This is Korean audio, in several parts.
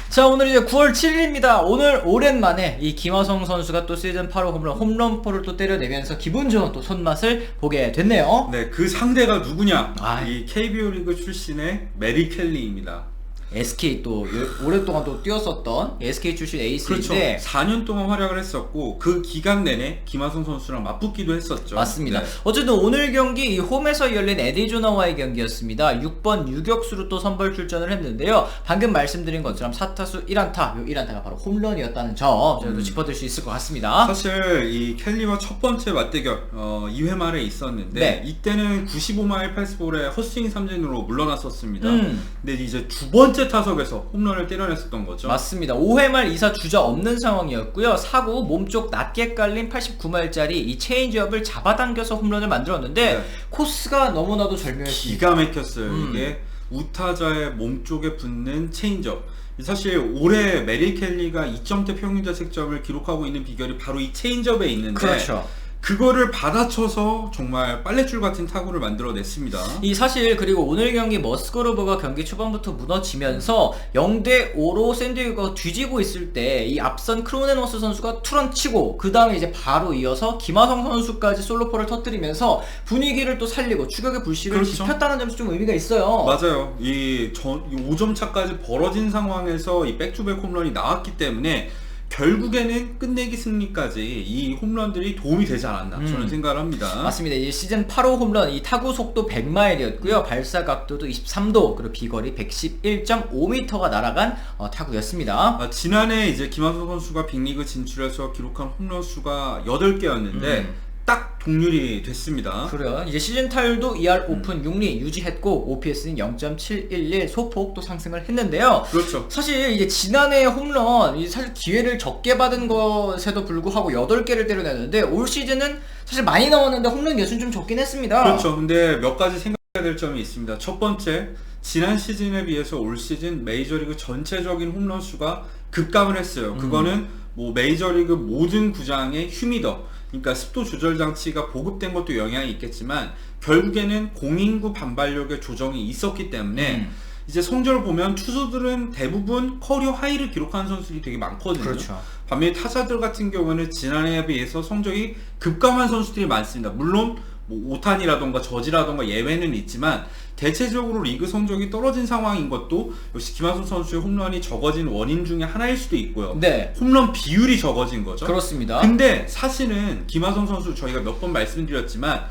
자, 오늘 이제 9월 7일입니다. 오늘 오랜만에 이 김하성 선수가 또 시즌 8호 홈런포를 또 때려내면서 기분 좋은 또 손맛을 보게 됐네요. 네, 그 상대가 누구냐? 아. 이 KBO 리그 출신의 메리 켈리입니다. SK 또 오랫동안 또 뛰었었던 SK 출신 에이스인데, 그렇죠. 4년 동안 활약을 했었고 그 기간 내내 김하성 선수랑 맞붙기도 했었죠. 맞습니다. 네. 어쨌든 오늘 경기 이 홈에서 열린 애리조나와의 경기였습니다. 6번 유격수로 또 선발 출전을 했는데요. 방금 말씀드린 것처럼 4타수 1안타, 요 1안타가 바로 홈런이었다는 점 저희도 짚어둘 수 있을 것 같습니다. 사실 이 켈리와 첫 번째 맞대결 2회 말에 있었는데, 네. 이때는 95마일 패스볼에 헛스윙 삼진으로 물러났었습니다. 근데 이제 두 번째 타석에서 홈런을 때려냈었던 거죠. 맞습니다. 5회 말 2사 주자 없는 상황이었고요. 4구 몸쪽 낮게 깔린 89마일짜리 이 체인지업을 잡아당겨서 홈런을 만들었는데, 네. 코스가 너무나도 절묘했습니다. 기가 막혔어요. 이게 우타자의 몸쪽에 붙는 체인지업. 사실 올해 메리 켈리가 2점대 평균 자책점을 기록하고 있는 비결이 바로 이 체인지업에 있는데, 그렇죠. 그거를 받아쳐서 정말 빨랫줄 같은 타구를 만들어냈습니다. 이 사실 그리고 오늘 경기 머스그로브가 경기 초반부터 무너지면서 0대5로 샌디에고가 뒤지고 있을 때 이 앞선 크로네너스 선수가 투런 치고, 그 다음에 이제 바로 이어서 김하성 선수까지 솔로포를 터뜨리면서 분위기를 또 살리고 추격의 불씨를 그렇죠. 지폈다는 점에서 좀 의미가 있어요. 맞아요. 이 5점 차까지 벌어진 상황에서 이 백투백 홈런이 나왔기 때문에 결국에는 끝내기 승리까지 이 홈런들이 도움이 되지 않았나 저는 생각을 합니다. 맞습니다. 이 시즌 8호 홈런, 이 타구 속도 100마일이었고요. 발사 각도도 23도, 그리고 비거리 111.5m가 날아간 타구였습니다. 지난해 이제 김하성 선수가 빅리그 진출해서 기록한 홈런 수가 8개였는데 딱 동률이 됐습니다. 그래요. 이제 시즌 타율도 2할 오픈 6리 유지했고, OPS는 0.711, 소폭 또 상승을 했는데요. 그렇죠. 사실 이게 지난해 홈런, 사실 기회를 적게 받은 것에도 불구하고 8개를 때려냈는데, 올 시즌은 사실 많이 나왔는데 홈런 개수는 좀 적긴 했습니다. 그렇죠. 근데 몇 가지 생각해야 될 점이 있습니다. 첫 번째, 지난 시즌에 비해서 올 시즌 메이저리그 전체적인 홈런 수가 급감을 했어요. 그거는 뭐 메이저리그 모든 구장의 휴미더, 그러니까 습도 조절 장치가 보급된 것도 영향이 있겠지만, 결국에는 공인구 반발력의 조정이 있었기 때문에 이제 성적을 보면 투수들은 대부분 커리어 하이를 기록하는 선수들이 되게 많거든요. 그렇죠. 반면에 타자들 같은 경우는 지난해에 비해서 성적이 급감한 선수들이 많습니다. 물론 뭐 오탄이라던가 저지라던가 예외는 있지만, 대체적으로 리그 성적이 떨어진 상황인 것도 역시 김하성 선수의 홈런이 적어진 원인 중에 하나일 수도 있고요. 네. 홈런 비율이 적어진 거죠. 그렇습니다. 근데 사실은 김하성 선수, 저희가 몇 번 말씀드렸지만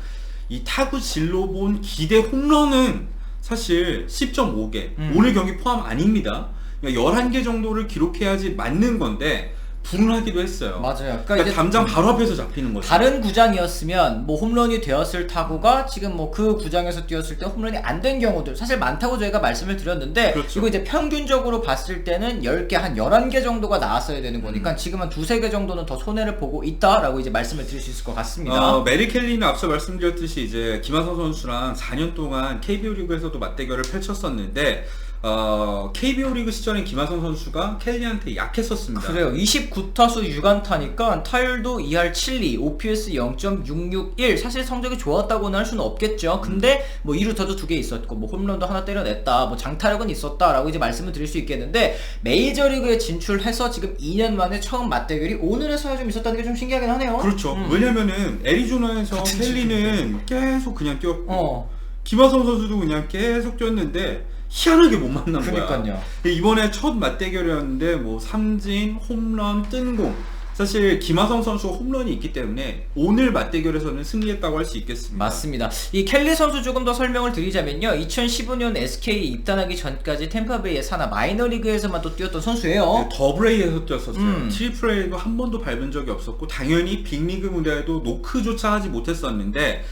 이 타구 질로 본 기대 홈런은 사실 10.5개, 오늘 경기 포함 아닙니다. 그러니까 11개 정도를 기록해야지 맞는 건데 불운하기도 했어요. 맞아요. 그러니까 이제 담장 바로 앞에서 잡히는 거죠. 다른 구장이었으면 뭐 홈런이 되었을 타구가 지금 뭐 그 구장에서 뛰었을 때 홈런이 안 된 경우들 사실 많다고 저희가 말씀을 드렸는데, 그렇죠. 이거 이제 평균적으로 봤을 때는 10개, 한 11개 정도가 나왔어야 되는 거니까 지금 한 2-3개 정도는 더 손해를 보고 있다라고 이제 말씀을 드릴 수 있을 것 같습니다. 메리 켈리는 앞서 말씀드렸듯이 이제 김하성 선수랑 4년 동안 KBO 리그에서도 맞대결을 펼쳤었는데, KBO 리그 시절엔 김하성 선수가 켈리한테 약했었습니다. 그래요. 29타수 6안타니까 타율도 2할 7리, OPS 0.661. 사실 성적이 좋았다고는 할 수는 없겠죠. 근데 뭐 2루타도 2개 있었고, 뭐 홈런도 하나 때려냈다, 뭐 장타력은 있었다라고 이제 말씀을 드릴 수 있겠는데, 메이저리그에 진출해서 지금 2년 만에 처음 맞대결이 오늘에서야 좀 있었다는 게 좀 신기하긴 하네요. 그렇죠. 왜냐면은 애리조나에서 켈리는 계속 그냥 뛰었고, 김하성 선수도 그냥 계속 뛰었는데 희한하게 못 만난 그러니까요. 거야. 이번에 첫 맞대결이었는데 뭐 삼진, 홈런, 뜬공. 사실 김하성 선수가 홈런이 있기 때문에 오늘 맞대결에서는 승리했다고 할 수 있겠습니다. 맞습니다. 이 켈리 선수 조금 더 설명을 드리자면요, 2015년 SK 입단하기 전까지 템파베이의 산하 마이너리그에서만 또 뛰었던 선수예요. 네, 더블 A에서 뛰었었어요. 트리플 A도 한 번도 밟은 적이 없었고, 당연히 빅리그 무대에도 노크조차 하지 못했었는데,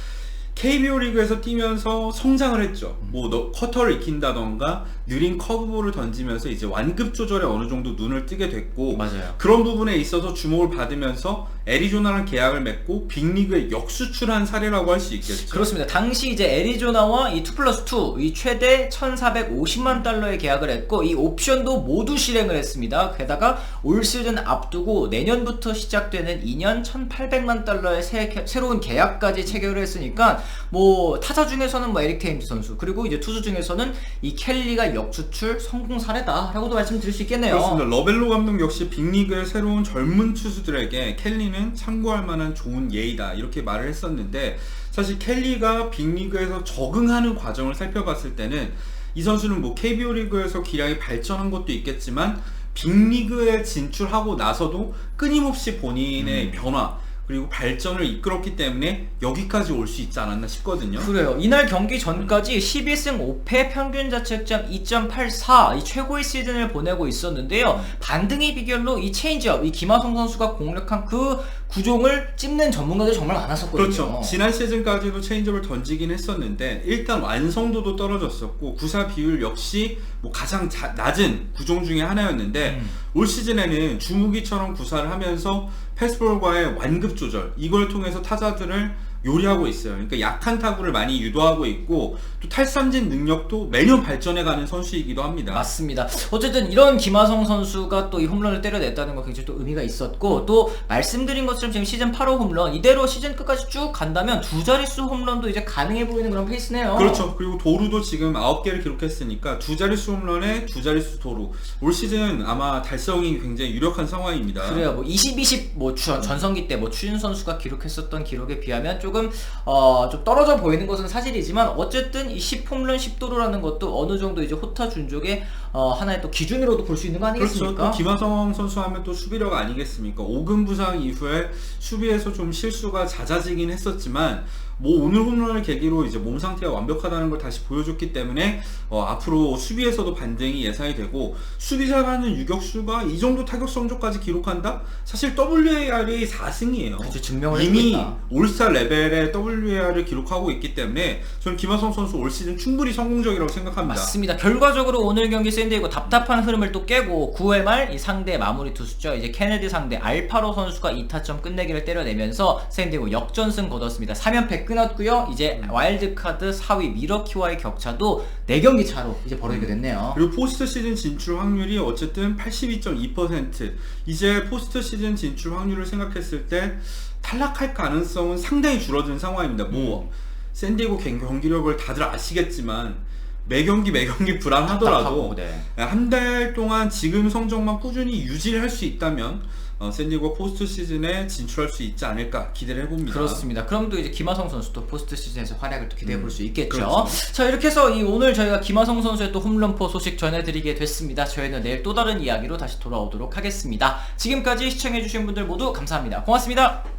KBO 리그에서 뛰면서 성장을 했죠. 뭐 커터를 익힌다던가 느린 커브볼을 던지면서 이제 완급 조절에 어느 정도 눈을 뜨게 됐고, 맞아요. 그런 부분에 있어서 주목을 받으면서 애리조나랑 계약을 맺고 빅리그에 역수출한 사례라고 할 수 있겠죠. 그렇습니다. 당시 이제 애리조나와 이 2+2 이 최대 1,450만 달러의 계약을 했고, 이 옵션도 모두 실행을 했습니다. 게다가 올 시즌 앞두고 내년부터 시작되는 2년 1,800만 달러의 새로운 계약까지 체결을 했으니까 뭐 타자 중에서는 뭐 에릭 테임즈 선수, 그리고 이제 투수 중에서는 이 켈리가 역수출 성공 사례다라고도 말씀드릴 수 있겠네요. 그렇습니다. 러벨로 감독 역시 빅리그의 새로운 젊은 투수들에게 켈리는 참고할 만한 좋은 예이다 이렇게 말을 했었는데, 사실 켈리가 빅리그에서 적응하는 과정을 살펴봤을 때는 이 선수는 뭐 KBO 리그에서 기량이 발전한 것도 있겠지만 빅리그에 진출하고 나서도 끊임없이 본인의 변화 그리고 발전을 이끌었기 때문에 여기까지 올 수 있지 않았나 싶거든요. 그래요. 이날 경기 전까지 12승 5패 평균 자책점 2.84 이 최고의 시즌을 보내고 있었는데요. 반등의 비결로 이 체인지업, 이 김하성 선수가 공략한 그 구종을 찝는 전문가들이 정말 많았었거든요. 그렇죠. 지난 시즌까지도 체인지업을 던지긴 했었는데 일단 완성도도 떨어졌었고 구사 비율 역시 뭐 가장 낮은 구종 중에 하나였는데 올 시즌에는 주무기처럼 구사를 하면서 패스볼과의 완급 조절 이걸 통해서 타자들을 요리하고 있어요. 그러니까 약한 타구를 많이 유도하고 있고 또 탈삼진 능력도 매년 발전해가는 선수이기도 합니다. 맞습니다. 어쨌든 이런 김하성 선수가 또 이 홈런을 때려냈다는 거 굉장히 또 의미가 있었고, 또 말씀드린 것처럼 지금 시즌 8호 홈런 이대로 시즌 끝까지 쭉 간다면 두 자릿수 홈런도 이제 가능해 보이는 그런 페이스네요. 그렇죠. 그리고 도루도 지금 9개를 기록했으니까 두 자릿수 홈런에 두 자릿수 도루. 올 시즌 아마 달성이 굉장히 유력한 상황입니다. 그래요. 뭐 20-20 뭐 전성기 때 뭐 추진 선수가 기록했었던 기록에 비하면 조금 좀 떨어져 보이는 것은 사실이지만, 어쨌든 이 10홈런 10도루라는 것도 어느 정도 이제 호타 준족의 하나의 또 기준으로도 볼 수 있는 거 아니겠습니까? 그렇죠. 또 김하성 선수 하면 또 수비력 아니겠습니까? 5금 부상 이후에 수비에서 좀 실수가 잦아지긴 했었지만 뭐 오늘 홈런을 계기로 이제 몸 상태가 완벽하다는 걸 다시 보여줬기 때문에 앞으로 수비에서도 반등이 예상이 되고, 수비 잘하는 유격수가 이 정도 타격 성적까지 기록한다? 사실 WAR이 4승이에요. 그렇죠. 증명을 이미 해주겠다. 올스타 레벨의 WAR을 기록하고 있기 때문에 저는 김하성 선수 올 시즌 충분히 성공적이라고 생각합니다. 맞습니다. 결과적으로 오늘 경기 샌디에고 답답한 흐름을 또 깨고 9회 말 이 상대 마무리 투수죠. 이제 케네디 상대 알파로 선수가 2타점 끝내기를 때려내면서 샌디에고 역전승 거뒀습니다. 3연패 끊었고요. 이제 와일드카드 4위 미러키와의 격차도 4경기 차로 이제 벌어지게 됐네요. 그리고 포스트 시즌 진출 확률이 어쨌든 82.2%. 이제 포스트 시즌 진출 확률을 생각했을 때 탈락할 가능성은 상당히 줄어든 상황입니다. 뭐 샌디에고 경기력을 다들 아시겠지만 매 경기 불안하더라도 네. 한 달 동안 지금 성적만 꾸준히 유지를 할 수 있다면 샌디에고 포스트 시즌에 진출할 수 있지 않을까 기대를 해봅니다. 그렇습니다. 그럼 또 이제 김하성 선수도 포스트 시즌에서 활약을 또 기대해 볼 수 있겠죠. 그렇죠. 자, 이렇게 해서 오늘 저희가 김하성 선수의 또 홈런포 소식 전해드리게 됐습니다. 저희는 내일 또 다른 이야기로 다시 돌아오도록 하겠습니다. 지금까지 시청해주신 분들 모두 감사합니다. 고맙습니다.